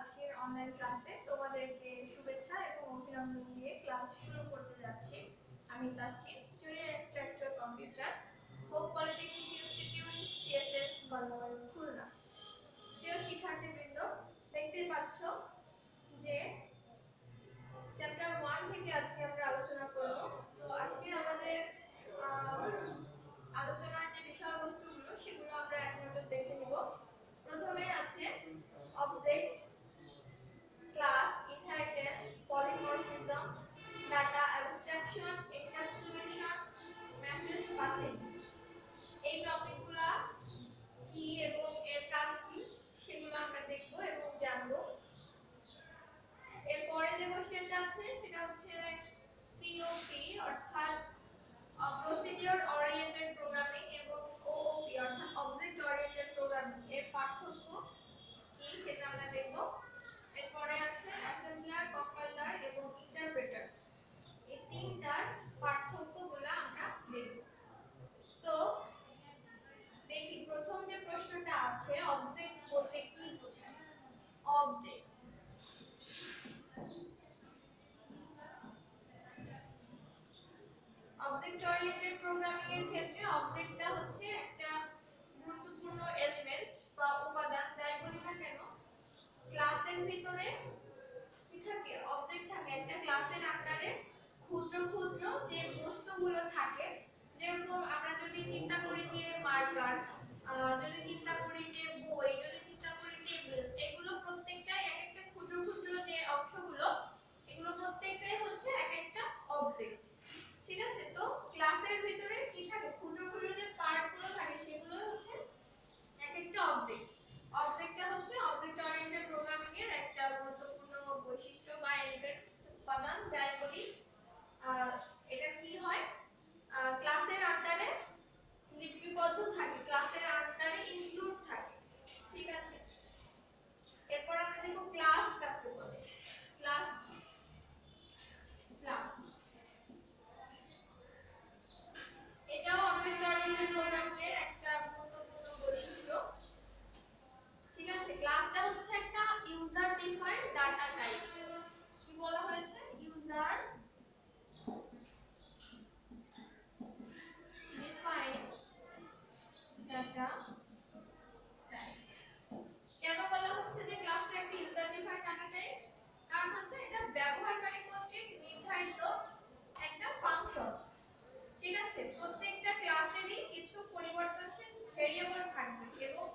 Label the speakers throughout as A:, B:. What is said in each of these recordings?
A: আজকের অনলাইন ক্লাসে তোমাদেরকে শুভেচ্ছা এবং অভিনন্দন দিয়ে ক্লাস শুরু করতে যাচ্ছি। আমি Taskin, junior instructor computer, hope polytechnic institute, CSS গণবায়ু, খুলনা। প্রিয় শিক্ষার্থীবৃন্দ, দেখতেই পাচ্ছ যে চ্যাপ্টার 1 থেকে আজকে আমরা আলোচনা করব। তো আজকে আমাদের আলোচনার যে বিষয়বস্তুগুলো সেগুলো আমরা এক নজর দেখে নিব। প্রথমে আছে object, class, inheritance, polymorphism, data abstraction, encapsulation, message passing. এই টপিকগুলো কি এবং এর কাজ কি সেগুলো আমরা দেখব এবং জানব। এরপরে যে কোশ্চেনটা আছে সেটা হচ্ছে পিওপি অর্থাৎ প্রসিডিউর ওরিয়েন্টেড প্রোগ্রামিং এবং ওওপি অর্থাৎ অবজেক্ট ওরিয়েন্টেড প্রোগ্রামিং এর পার্থক্য কি সেটা আমরা দেখব। এরপরে আছে অ্যাসেম্বলার, কম্পাইলার এবং ইন্টারপ্রেটার। এই তিনটার পার্থক্যগুলো আমরা দেখব। তো দেখি প্রথম যে প্রশ্নটা আছে, অবজেক্ট বলতে কি বোঝায়? অবজেক্ট অবজেক্ট ওরিয়েন্টেড প্রোগ্রামিং এর ক্ষেত্রে অবজেক্টটা হচ্ছে একটা গুরুত্বপূর্ণ এলিমেন্ট বা উপাদান, যাই বলি না কেন ক্লাসের ভিতরে কি থাকে? অবজেক্ট থাকে। একটা ক্লাসের আন্ডারে ক্ষুদ্র ক্ষুদ্র যে বস্তুগুলো থাকে, যেরকম আমরা যদি চিন্তা করি যে মার্কার, যদি চিন্তা করি যে বই, যদি চিন্তা করি টেবিল, এগুলো প্রত্যেকটাই এক একটা ক্ষুদ্র ক্ষুদ্র যে অংশগুলো, এগুলো প্রত্যেকটাই হচ্ছে এক একটা অবজেক্ট। ঠিক আছে? তো ক্লাসের ভিতরে কি থাকে? ক্ষুদ্র ক্ষুদ্র যে পার্টগুলো থাকে সেগুলো হচ্ছে এক একটা অবজেক্ট। অবজেক্টটা হচ্ছে অবজেক্ট ওরিয়েন্টেড প্রোগ্রামিং এর একটা গুরুত্বপূর্ণ বৈশিষ্ট্য বা এলিমেন্ট, উপাদান, যাই বলি। এটা কি হয়? ক্লাসের আন্ডারে লিপিবদ্ধ থাকে, ক্লাসের আন্ডারে ইনক্লুড থাকে। ঠিক আছে? এরপর আমরা দেখব ক্লাস কাকে বলে। ক্লাস ক্লাস এটাও অবজেক্ট ওরিয়েন্টেড প্রোগ্রামিং এর একটা গুরুত্বপূর্ণ বৈশিষ্ট্য। ঠিক আছে? ক্লাসটা হচ্ছে একটা ইউজার ডিফাইন্ড ডাটা টাইপ। কি বলা হয়েছে? User defined data type. কেন বলা হচ্ছে যে ক্লাসটা একটা ইউজার ডিফাইন্ড ডাটা টাইপ? কারণ হচ্ছে এটা ব্যবহারকারী কর্তৃক নির্ধারিত একটা ফাংশন। ঠিক আছে? প্রত্যেকটা ক্লাসেরই কিছু পরিবর্তনশীল ভেরিয়েবল থাকবে এবং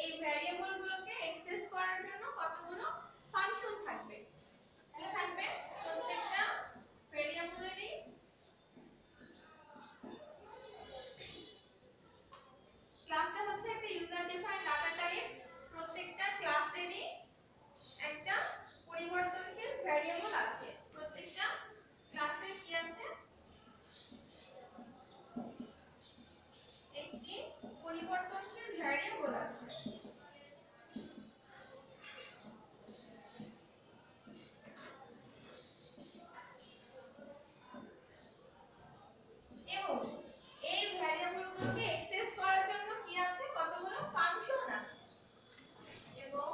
A: এই ভেরিয়েবলগুলোকে অ্যাক্সেস করার জন্য কতগুলো ফাংশন থাকবে। কি থাকবে? প্রত্যেকটা ভেরিয়েবলেরই ক্লাসটা হচ্ছে একটা ইউজার ডিফাইন্ড ডাটা টাইপ। প্রত্যেকটা ক্লাসেরই একটা পরিবর্তনশীল ভেরিয়েবল আছে। প্রত্যেকটা ক্লাসের কি আছে? একটি পরিবর্তনশীল ভেরিয়েবল আছে। এবং এই ভেরিয়েবলগুলোকে অ্যাক্সেস করার জন্য কি আছে? কতগুলো ফাংশন আছে। এবং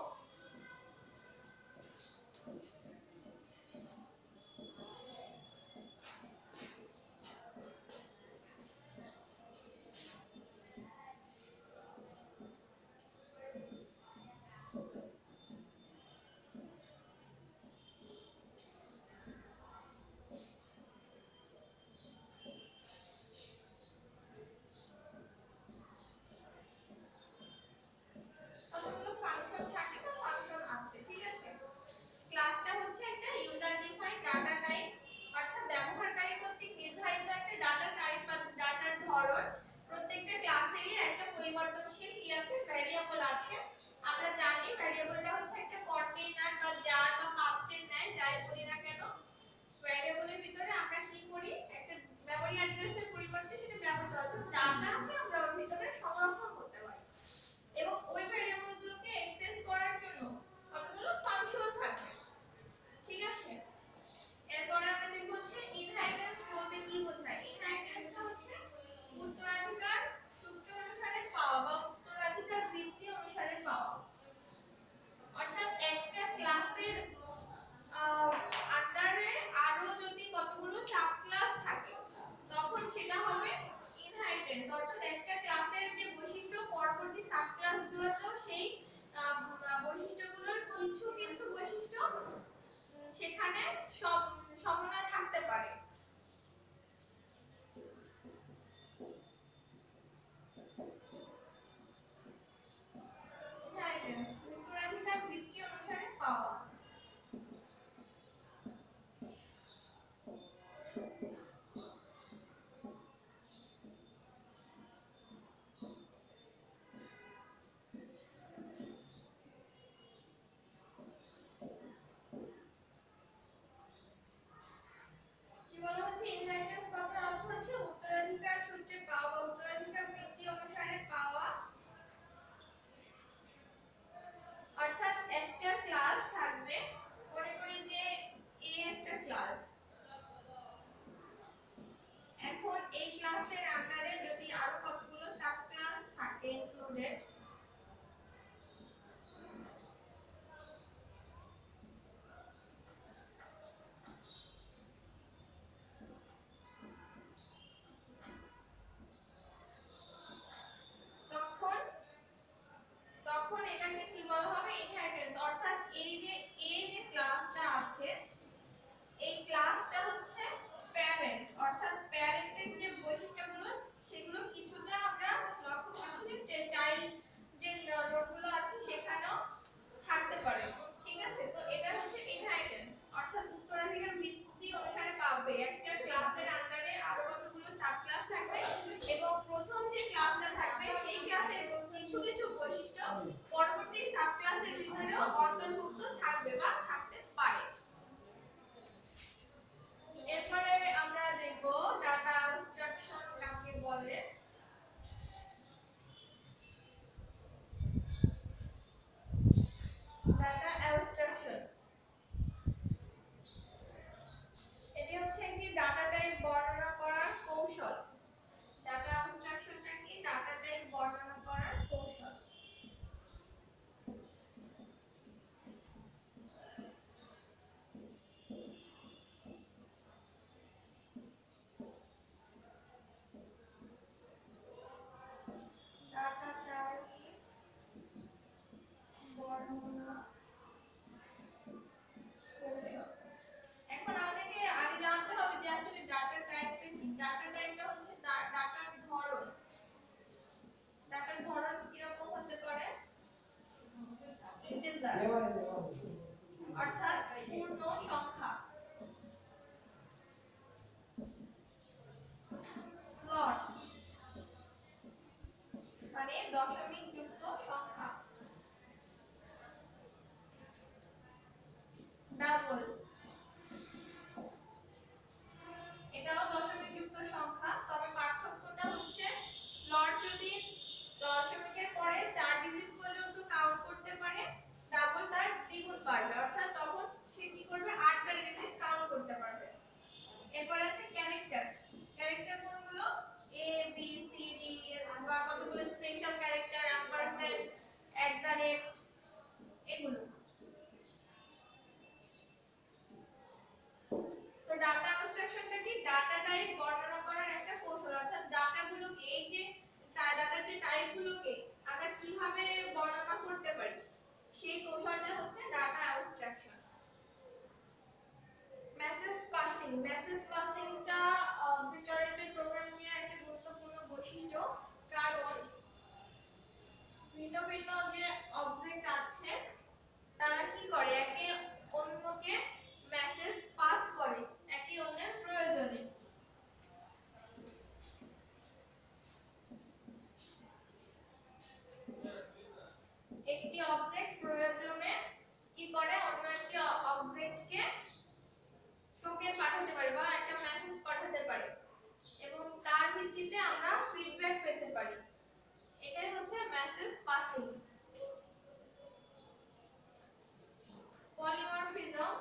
A: কতগুলো ফাংশন থাকে বা ফাংশন আছে। ঠিক আছে? ক্লাসটা হচ্ছে একটা ইউজার ডিফাইন্ড ডাটা টাইপ, অর্থাৎ ব্যবহারকারী কর্তৃক নির্ধারিত একটা ডাটা টাইপ বা ডাটার ধরন। প্রত্যেকটা ক্লাসেরই একটা পরিবর্তনশীল কি আছে? ভেরিয়েবল আছে। আমরা জানি ভেরিয়েবলটা হচ্ছে একটা কন্টেইনার বা জার বা পাত্রের ন্যায়, যাই বলি না কেন ভেরিয়েবলের ভিতরে আমরা কি করি? একটা মেমরি অ্যাড্রেসের পরিবর্তে সেটা ব্যবহার করি, অর্থাৎ ডাটাকে আমরা ওর ভিতরে সংরক্ষণ করতে পারি। এবং ওই ভেরিয়েবলগুলোকে অ্যাক্সেস করার জন্য কতগুলো ফাংশন থাকবে। ঠিক আছে? এরপর আমরা দেখব হচ্ছে ইনহেরিটেন্স বলতে কি বোঝায়। ইনহেরিটেন্সটা হচ্ছে উত্তরাধিকার সূত্র অনুসারে পাওয়া বা উত্তরাধিকার ভিত্তি অনুসারে পাওয়া। অর্থাৎ একটা বৈশিষ্ট্যগুলোর কিছু কিছু বৈশিষ্ট্য সেখানে সব সমন্বয় থাকতে পারে। উত্তরাধিকার ভিত্তি অনুসারে পাওয়া। কি বলা হচ্ছে ইনহেরিটেন্স কথার অর্থ হচ্ছে উত্তরাধিকার সূত্রে পাওয়া বা উত্তরাধিকার ভিত্তি অনুসারে পাওয়া। অর্থাৎ একটা ক্লাস থাকবে, মনে করি যে এ একটা ক্লাস, এখন এই ক্লাসের আন্ডারে যদি আরো কতগুলো সাব ক্লাস থাকে ইনক্লুডেড, তখন তখন এটাকে কি বলা হবে ইনহেরিটেন্স। অর্থাৎ এই যে ক্লাসটা আছে, এই ক্লাসটা হচ্ছে প্যারেন্ট, অর্থাৎ প্যারেন্টের যে বৈশিষ্ট্যগুলো সেগুলো কিছুটা আমরা লক্ষ্য করছি যে চাইল্ড যে নোটগুলো আছে সেখানেও থাকতে পারে। ঠিক আছে, তো এটা হচ্ছে ইনহেরিটেন্স, অর্থাৎ উত্তরাধিকার ভিত্তি অনুসারে পাবে। একটা ক্লাসের আন্ডারে আরো কতগুলো সাব ক্লাস থাকবে এবং প্রথম যে ক্লাসটা থাকবে সেই ক্লাসের কিছু কিছু বৈশিষ্ট্য পরবর্তী সাব ক্লাসের ভিতরেও অন্তর্ভুক্ত থাকবে বা থাকতে পারে। এরপরে আমরা দেখব ডাটা অ্যাবস্ট্রাকশন কাকে বলে। ডাটা অ্যাবস্ট্রাকশন এটি হচ্ছে একটি ডাটা টাইপ বর্ণনা করার কৌশল। ডাটা অ্যাবস্ট্রাকশনটা কি? ডাটা টাইপ বর্ণনা করার কৌশল। ডাটা টাইপ বর্ণনা কৌশল। এখন আমাদেরকে আগে জানতে হবে যে আসলে ডাটা টাইপটা কি। ডাটা টাইপটা হচ্ছে ডাটার ধরন। ডাটার ধরন কি রকম হতে পারে? ইন্টিজার, অর্থাৎ পূর্ণ সংখ্যা। ফ্লোট মানে দশমিক যুক্ত সংখ্যা। ডাবল এটাও দশমিক যুক্ত সংখ্যা, তবে পার্থক্যটা হচ্ছে ফ্লোট যদি দশমিকের পরে 4 ডিজিট পর্যন্ত কাউন্ট করতে পারে, ডাবল তার দ্বিগুণ পারবে, অর্থাৎ তখন সে কি করবে 8টা ডিজিট কাউন্ট করতে পারবে। এরপর আছে ক্যারেক্টার। ক্যারেক্টার কোনগুলো? এ বি সি ডি বা কতগুলো স্পেশাল ক্যারেক্টার, অ্যাম্পারস্যান্ড, এগুলো। তো ডাটা অ্যাবস্ট্রাকশনটা কি? ডাটা টাইপ বর্ণনা করার একটা কৌশল, অর্থাৎ ডাটাগুলোকে এই যে ডাটার যে টাইপগুলোকে আমরা কিভাবে বর্ণনা করতে পারি সেই কৌশলটা হচ্ছে data abstraction. Message passing. Message পাসিংটা অবজেক্ট ওরিয়েন্টেড প্রোগ্রামিং এর একটা গুরুত্বপূর্ণ বৈশিষ্ট্য, কারণ ভিন্ন ভিন্ন যে অবজেক্ট আছে তারা কি করে একে অন্যকে মেসেজ পাস করে একে অন্যের প্রয়োজনে। একটি অবজেক্ট প্রয়োজনে কি করে অন্য একটি অবজেক্টকে টোকেন পাঠাতে পারে বা একটা মেসেজ পাঠাতে পারে এবং তার ভিত্তিতে আমরা ফিডব্যাক পেতে পারি। এটাই হচ্ছে মেসেজ পাসিং। পলিমরফিজম।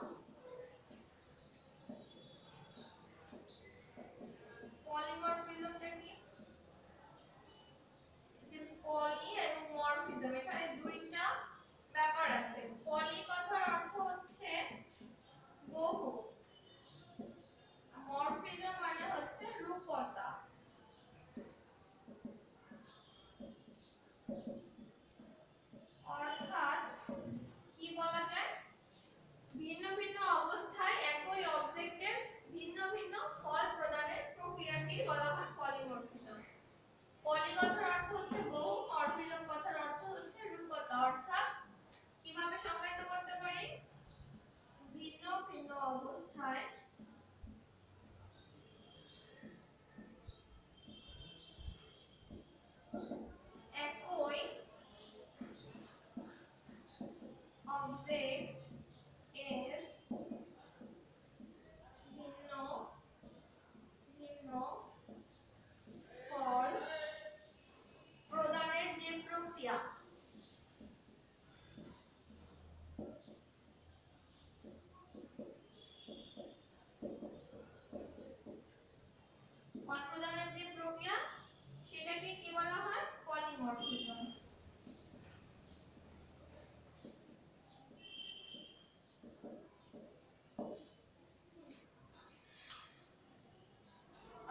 A: অবজেক্ট এর ভিন্ন ভিন্ন ফল প্রদানের যে প্রক্রিয়া, ফল প্রদানের যে প্রক্রিয়া সেটাকে কি বলা হয়? পলিমরফিজম।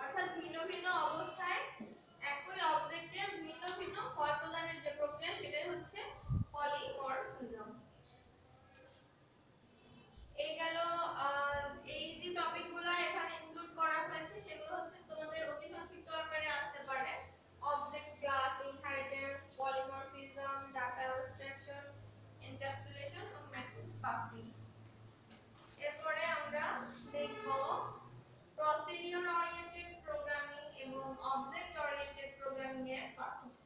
A: অর্থাৎ ভিন্ন ভিন্ন অবস্থায় একই অবজেক্টের ভিন্ন ভিন্ন ফল প্রদানের যে প্রক্রিয়া সেটাই হচ্ছে পলিমরফিজম। এই গেল এই যে টপিকগুলো এখানে ইনক্লুড করা হয়েছে সেগুলো হচ্ছে তোমাদের অতি সংক্ষিপ্ত আকারে আসতে পারে। Object class, inheritance, polymorphism, data abstraction, encapsulation এবং মেসেজ পাসিং। এরপরে আমরা দেখব প্রসিডিউর ওরিয়েন্টেড প্রোগ্রামিং এবং অবজেক্ট ওরিয়েন্টেড প্রোগ্রামিং এর পার্থক্য।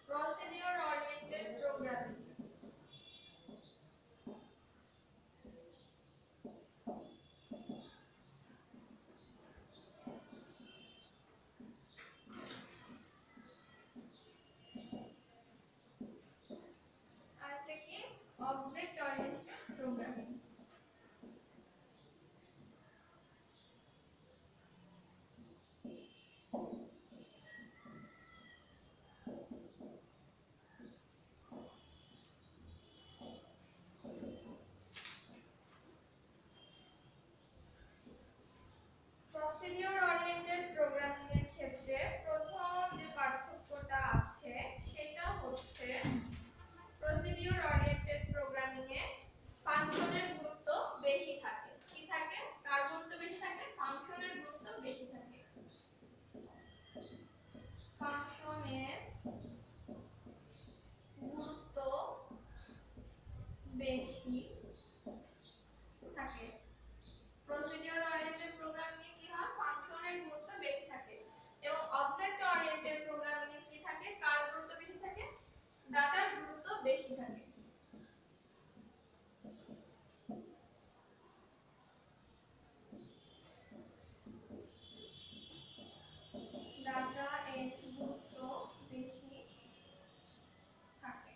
A: Procedure oriented programming. আর থেকে object oriented programming. Procedure oriented programming এর ক্ষেত্রে প্রথম যে পার্থক্যটা আছে সেটা হচ্ছে প্রসিডিউর ওরিয়েন্টেড প্রোগ্রামিং এ ফাংশনের গুরুত্ব বেশি থাকে। কি থাকে? কার গুরুত্ব বেশি থাকে? ফাংশনের গুরুত্ব বেশি থাকে। ফাংশনের গুরুত্ব বেশি থাকে। প্রসিডিউর ওরিয়েন্টেড প্রোগ্রামিং এ কি হয়? ফাংশনের গুরুত্ব বেশি থাকে। এবং অবজেক্ট ওরিয়েন্টেড প্রোগ্রামিং এ কি থাকে? কার গুরুত্ব বেশি থাকে? ডাটার গুরুত্ব বেশি থাকে। ডাটা এর গুরুত্ব বেশি থাকে।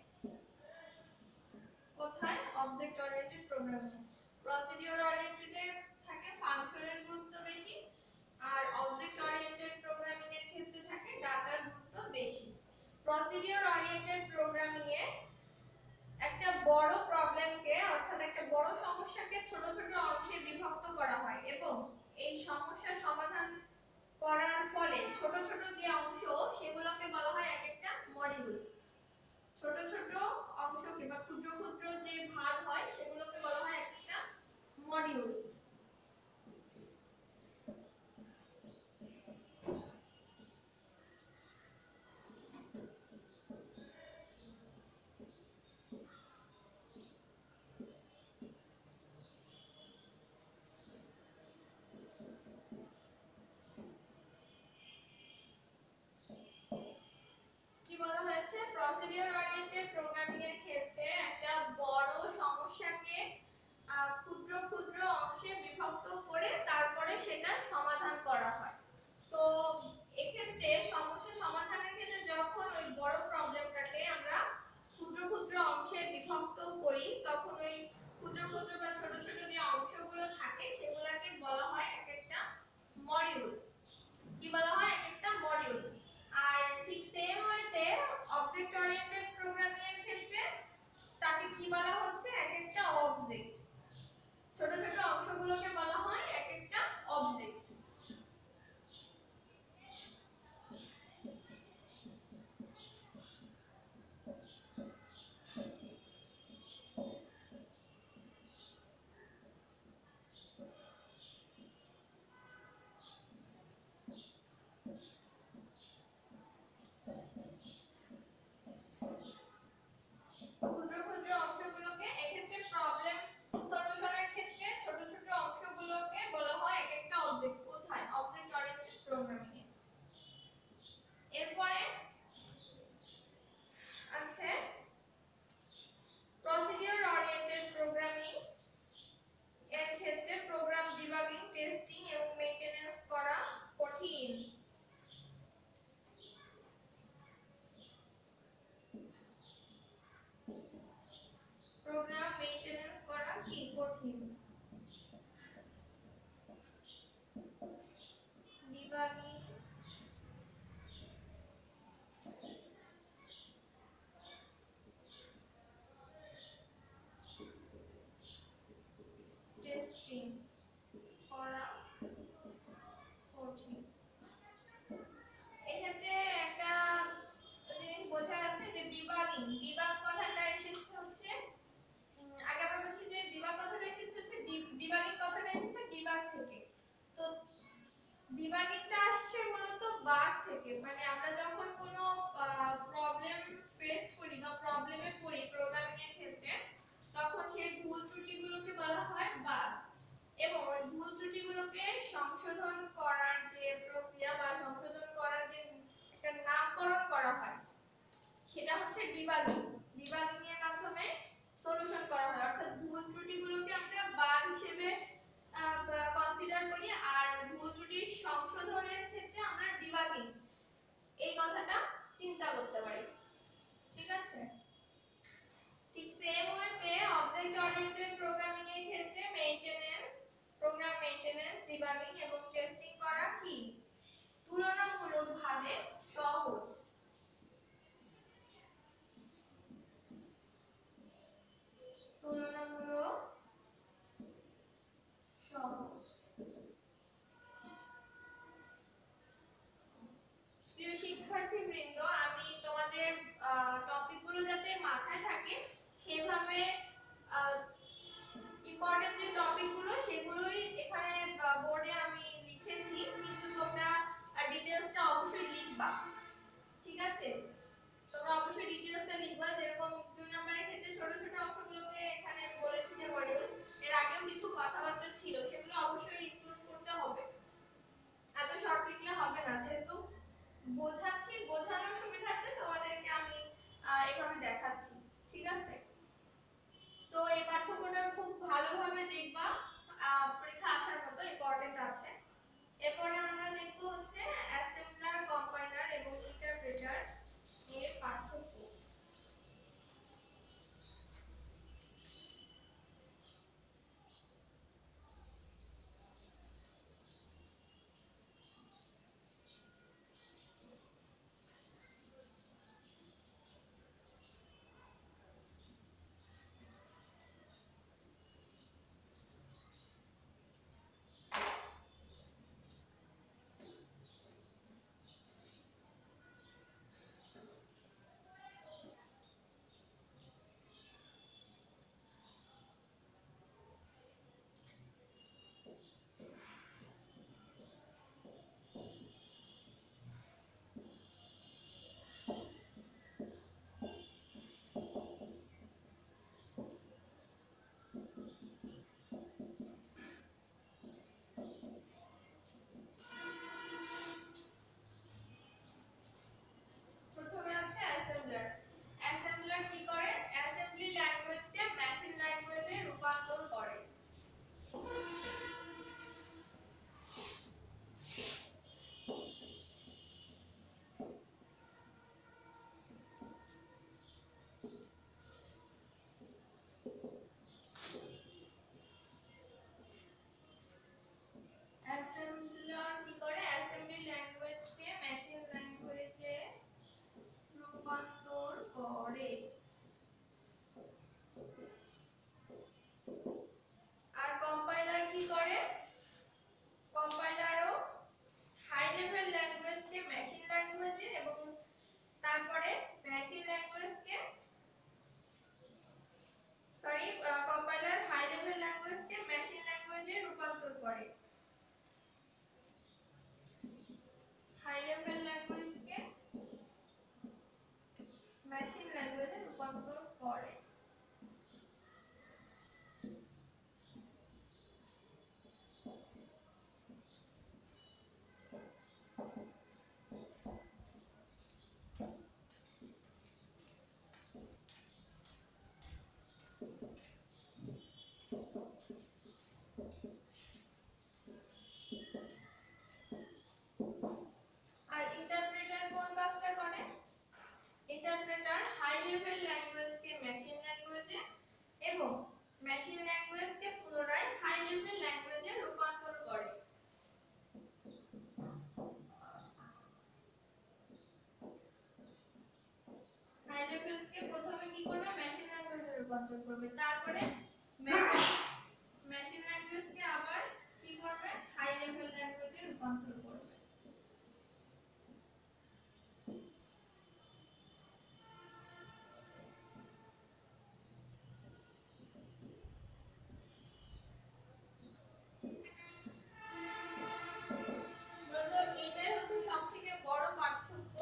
A: কোথায়? Object oriented programming. Procedure oriented এ থাকে ফাংশনের গুরুত্ব বেশি, আর অবজেক্ট ওরিয়েন্টেড প্রোগ্রামিং এর ক্ষেত্রে থাকে ডাটার গুরুত্ব বেশি। প্রসিডিউর ওরিয়েন্টেড প্রোগ্রামিং এ একটা বড় প্রবলেমকে অর্থাৎ একটা বড় সমস্যাকে ছোট ছোট অংশে বিভক্ত করা হয় এবং এই সমস্যার সমাধান করার ফলে ছোট ছোট যে অংশ সেগুলোকে বলা হয় এক একটা মডিউল। ছোট ছোট অংশকে বা ক্ষুদ্র ক্ষুদ্র যে ভাগ হয় সেগুলোকে বলা হয় একটা মডিউল। কি বলা হয়েছে? প্রসিডিউর ওরিয়েন্টেড প্রোগ্রামিং এর ক্ষেত্রে একটা বড় সমস্যাকে ক্ষুদ্র ক্ষুদ্র অংশে বিভক্ত করে তারপরে সেটার সমাধান করা হয়। তো এক্ষেত্রে সমস্যা সমাধানের ক্ষেত্রে যখন ওই বড় প্রবলেমটাকে আমরা ক্ষুদ্র ক্ষুদ্র অংশে বিভক্ত করি তখন ওই ক্ষুদ্র ক্ষুদ্র বা ছোট ছোট যে অংশগুলো থাকে সেগুলোকে বলা হয় এক একটা মডিউল। কি বলা হয়? এক একটা মডিউল। আর ঠিক সেম ওয়েতে অবজেক্ট ওরিয়েন্টেড প্রোগ্রামিং এর ক্ষেত্রে যখন কোনো প্রবলেম ফেস করি বা প্রবলেমে পড়ি প্রোগ্রামিং এর ক্ষেত্রে, তখন সেই ভুল ত্রুটিগুলোকে বলা হয় বাগ, এবং ওই ভুল ত্রুটিগুলোকে সংশোধন করার যে প্রক্রিয়া বা সংশোধন করার যে একটা নামকরণ করা হয়, সেটা হচ্ছে ডিবাগিং। ডিবাগিং এর মাধ্যমে সলিউশন করা হয়, অর্থাৎ ভুল ত্রুটিগুলোকে আমরা বাগ হিসেবে কনসিডার করি, আর ভুল ত্রুটির সংশোধনের ক্ষেত্রে আমরা ডিবাগিং এই কথাটা চিন্তা করতে পারি। ঠিক আছে, ঠিক সেম ওয়েতে অবজেক্ট ওরিয়েন্টেড প্রোগ্রামিং এর ক্ষেত্রে মেইনটেনেন্স, প্রোগ্রাম মেইনটেনেন্স, ডিবাগিং এবং টেস্টিং করা কি তুলনামূলকভাবে সহজ। তুলনামূলক সহজ। প্রিয় শিক্ষার্থীবৃন্দ, আমি তোমাদের টপিকগুলো যাতে মাথায় থাকে সেভাবে ইম্পর্টেন্ট যে টপিকগুলো সেগুলোই এখানে বোর্ডে আমি লিখেছি, কিন্তু তোমরা ডিটেইলসটা অবশ্যই লিখবা। ঠিক আছে, তোমরা অবশ্যই ডিটেইলসটা লিখবা। যেরকম 2 নম্বরের ক্ষেত্রে ছোট ছোট অংশগুলোকে এখানে বলেছি যে মডিউল, এর আগেও কিছু কথাবার্তা ছিল, সেগুলো অবশ্যই ইনক্লুড করতে হবে। এত শর্ট লিখলে হবে না, যেহেতু বোঝাচ্ছি, বোঝানোর সুবিধার্থে তোমাদেরকে আমি এইভাবে দেখাচ্ছি। ঠিক আছে, তো এই পাঠ্যক্রমটা খুব ভালোভাবে দেখবা, পরীক্ষা আসার মতো ইম্পর্টেন্ট আছে। এরপরে আমরা দেখব হচ্ছে অ্যাসেম্বলার, কম্পাইলার এবং ইন্টারপ্রেটার এর পার্থক্য। প্রথমে আছে অ্যাসেম্বলার। অ্যাসেম্বলার কি করে? অ্যাসেম্বলি ল্যাঙ্গুয়েজকে মেশিন ল্যাঙ্গুয়েজে রূপান্তর করে। অ্যাসেম্বলার কি করে? অ্যাসেম্বলি ল্যাঙ্গুয়েজকে মেশিন ল্যাঙ্গুয়েজে রূপান্তর করে। আর কম্পাইলার কি করে? কম্পাইলারও হাই লেভেল ল্যাঙ্গুয়েজকে মেশিন ল্যাঙ্গুয়েজে, এবং তারপরে মেশিন ল্যাঙ্গুয়েজকে কম্পাইলার হাই লেভেল ল্যাঙ্গুয়েজকে মেশিন ল্যাঙ্গুয়েজে রূপান্তর করে। হাই লেভেল ল্যাঙ্গুয়েজকে মেশিন ল্যাঙ্গুয়েজে রূপান্তর করে। আর ইন্টারপ্রেটার কোন কাজটা করে? ইন্টারপ্রেটার হাই লেভেল ল্যাঙ্গুয়েজকে মেশিন ল্যাঙ্গুয়েজে এবং মেশিন ল্যাঙ্গুয়েজকে পুনরায় হাই লেভেল ল্যাঙ্গুয়েজে রূপান্তর করে। হাই লেভেলকে প্রথমে কি করবে? মেশিন ল্যাঙ্গুয়েজে রূপান্তর করবে, তারপরে মেশিন ল্যাঙ্গুয়েজকে আবার কি করবে? হাই লেভেল ল্যাঙ্গুয়েজে রূপান্তর করবে। মূলত এটাই হচ্ছে সবথেকে বড় পার্থক্য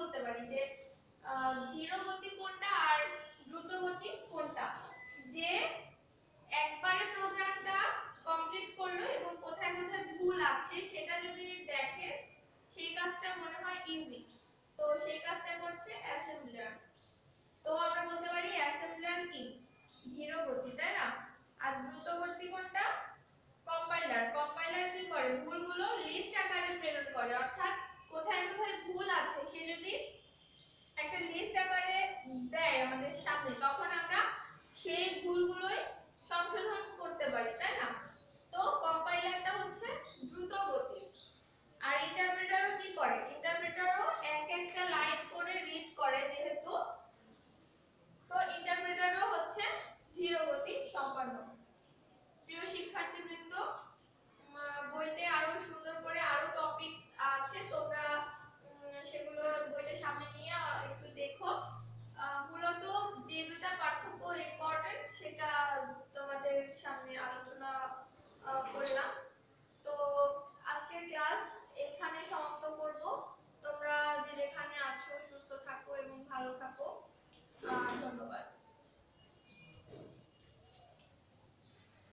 A: বলতে পারি যে ধীর গতি কোনটা আর দ্রুত গতি কোনটা। যে একবারে প্রোগ্রামটা কমপ্লিট করলো এবং কোথায় কোথায় ভুল আছে সেটা যদি দেখে সেই কাজটা মনে হয় ইজি, তো সেই কাজটা করছে অ্যাসেম্বলার। তো আমরা বলতে পারি অ্যাসেম্বলার কি ধীর গতি, তাই না? আর দ্রুত গতি কোনটা? কম্পাইলার। কম্পাইলার কি করে ভুলগুলো লিস্ট আকারে প্রেরণ করে, অর্থাৎ